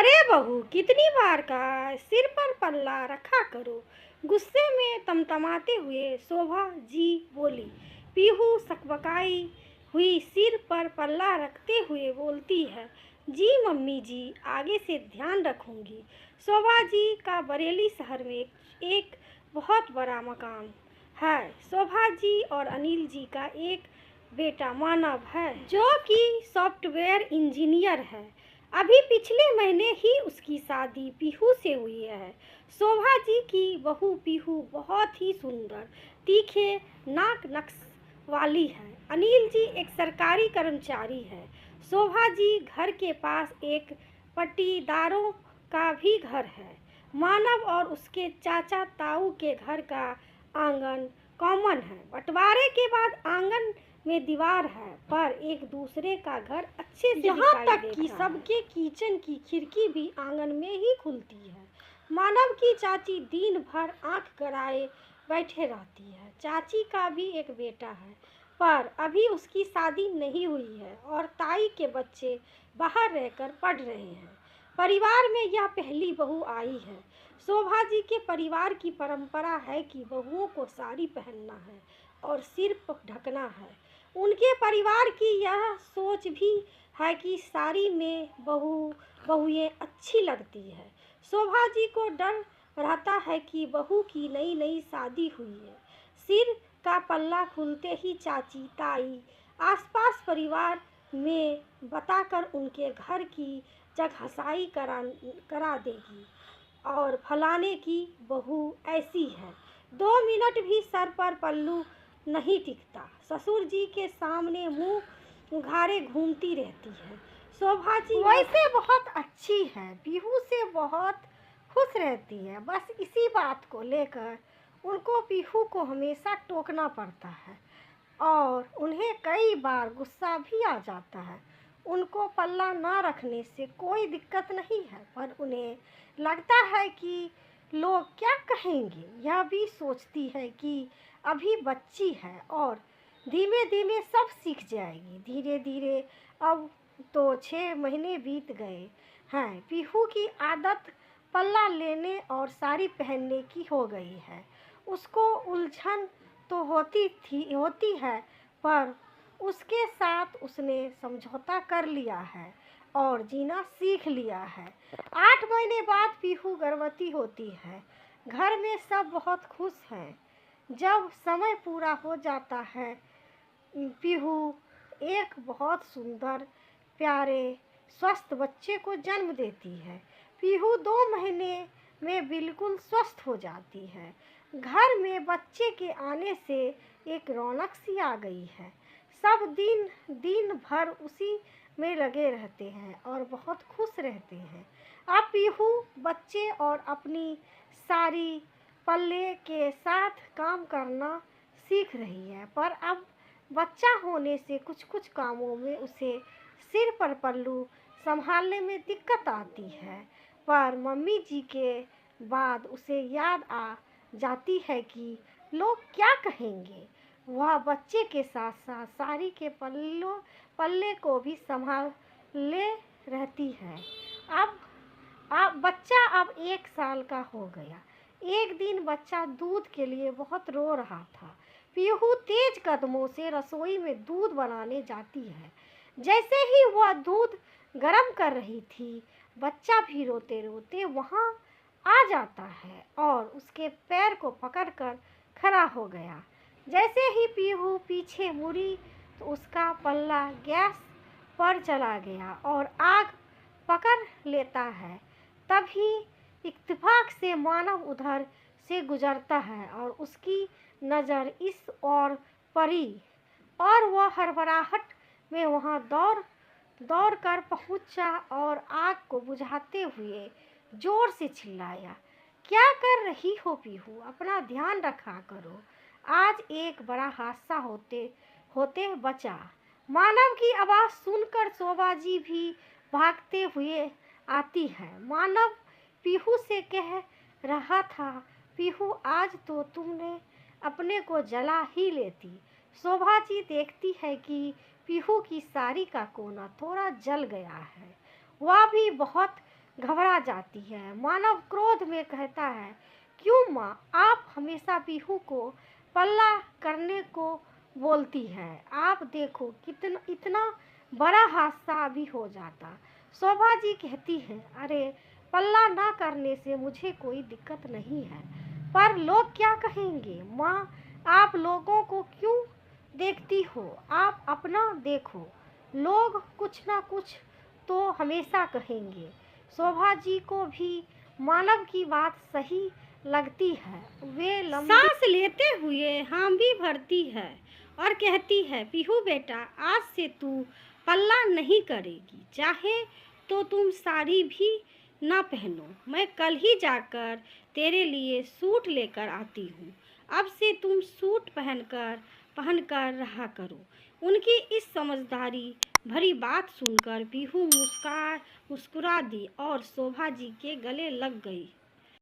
अरे बहू, कितनी बार कहा सिर पर पल्ला रखा करो। गुस्से में तमतमाते हुए शोभा जी बोली। पीहू सकबकाई हुई सिर पर पल्ला रखते हुए बोलती है, जी मम्मी जी, आगे से ध्यान रखूंगी। शोभा जी का बरेली शहर में एक बहुत बड़ा मकान है। शोभा जी और अनिल जी का एक बेटा मानव है, जो कि सॉफ्टवेयर इंजीनियर है। अभी पिछले महीने ही उसकी शादी पीहू से हुई है। शोभा जी की बहू पीहू बहुत ही सुंदर, तीखे नाक नक्श वाली है। अनिल जी एक सरकारी कर्मचारी है। शोभा जी घर के पास एक पट्टीदारों का भी घर है। मानव और उसके चाचा ताऊ के घर का आंगन कॉमन है। बंटवारे के बाद आंगन में दीवार है, पर एक दूसरे का घर अच्छे से यहाँ तक कि सबके किचन की खिड़की भी आंगन में ही खुलती है। मानव की चाची दिन भर आंख गड़ाए बैठे रहती है। चाची का भी एक बेटा है, पर अभी उसकी शादी नहीं हुई है और ताई के बच्चे बाहर रहकर पढ़ रहे हैं। परिवार में यह पहली बहू आई है। शोभा जी के परिवार की परंपरा है कि बहुओं को साड़ी पहनना है और सिर ढकना है। उनके परिवार की यह सोच भी है कि साड़ी में बहुएं अच्छी लगती है। शोभा जी को डर रहता है कि बहू की नई नई शादी हुई है। सिर का पल्ला खुलते ही चाची ताई आसपास परिवार में बताकर उनके घर की जगहसाई करा देगी और फलाने की बहू ऐसी है। 2 मिनट भी सर पर पल्लू नहीं टिकता। ससुर जी के सामने मुंह उघारे घूमती रहती है। शोभा जी वैसे बहुत अच्छी है, पीहू से बहुत खुश रहती है। बस इसी बात को लेकर उनको पीहू को हमेशा टोकना पड़ता है और उन्हें कई बार गुस्सा भी आ जाता है। उनको पल्ला ना रखने से कोई दिक्कत नहीं है, पर उन्हें लगता है कि लोग क्या कहेंगे। यह भी सोचती है कि अभी बच्ची है और धीमे धीमे सब सीख जाएगी। धीरे धीरे अब तो 6 महीने बीत गए हैं। पीहू की आदत पल्ला लेने और साड़ी पहनने की हो गई है। उसको उलझन तो होती है, पर उसके साथ उसने समझौता कर लिया है और जीना सीख लिया है। 8 महीने बाद पीहू गर्भवती होती है। घर में सब बहुत खुश हैं। जब समय पूरा हो जाता है, पीहू एक बहुत सुंदर, प्यारे, स्वस्थ बच्चे को जन्म देती है। पीहू 2 महीने में बिल्कुल स्वस्थ हो जाती है। घर में बच्चे के आने से एक रौनक सी आ गई है। सब दिन भर उसी में लगे रहते हैं और बहुत खुश रहते हैं। अब पीहू बच्चे और अपनी सारी पल्ले के साथ काम करना सीख रही है, पर अब बच्चा होने से कुछ कामों में उसे सिर पर पल्लू संभालने में दिक्कत आती है। पर मम्मी जी के बाद उसे याद आ जाती है कि लोग क्या कहेंगे। वह बच्चे के साथ साथ साड़ी के पल्ले को भी संभाले रहती है। अब बच्चा अब 1 साल का हो गया। एक दिन बच्चा दूध के लिए बहुत रो रहा था। पीहू तेज कदमों से रसोई में दूध बनाने जाती है। जैसे ही वह दूध गर्म कर रही थी, बच्चा भी रोते रोते वहां आ जाता है और उसके पैर को पकड़कर खड़ा हो गया। जैसे ही पीहू पीछे मुड़ी तो उसका पल्ला गैस पर चला गया और आग पकड़ लेता है। तभी इत्तेफाक से मानव उधर से गुजरता है और उसकी नज़र इस ओर पड़ी और वह हड़बड़ाहट में वहां दौड़ कर पहुंचा और आग को बुझाते हुए जोर से चिल्लाया, क्या कर रही हो पीहू, अपना ध्यान रखा करो। आज एक बड़ा हादसा होते बचा। मानव की आवाज़ सुनकर शोभा जी भी भागते हुए आती है। मानव पीहू से कह रहा था, पीहू आज तो तुमने अपने को जला ही लेती। शोभा जी देखती है कि पीहू की साड़ी का कोना थोड़ा जल गया है। वह भी बहुत घबरा जाती है। मानव क्रोध में कहता है, क्यों माँ, आप हमेशा पीहू को पल्ला करने को बोलती है। आप देखो कितना इतना बड़ा हादसा भी हो जाता। शोभा जी कहती है, अरे पल्ला ना करने से मुझे कोई दिक्कत नहीं है, पर लोग क्या कहेंगे। माँ, आप लोगों को क्यों देखती हो, आप अपना देखो। लोग कुछ ना कुछ तो हमेशा कहेंगे। शोभा जी को भी मानव की बात सही लगती है। वे लंबी सांस लेते हुए हाँ भी भरती है और कहती है, पीहू बेटा, आज से तू पल्ला नहीं करेगी, चाहे तो तुम साड़ी भी ना पहनो। मैं कल ही जाकर तेरे लिए सूट लेकर आती हूँ। अब से तुम सूट पहनकर रहा करो। उनकी इस समझदारी भरी बात सुनकर पीहू मुस्कुरा दी और शोभा जी के गले लग गई।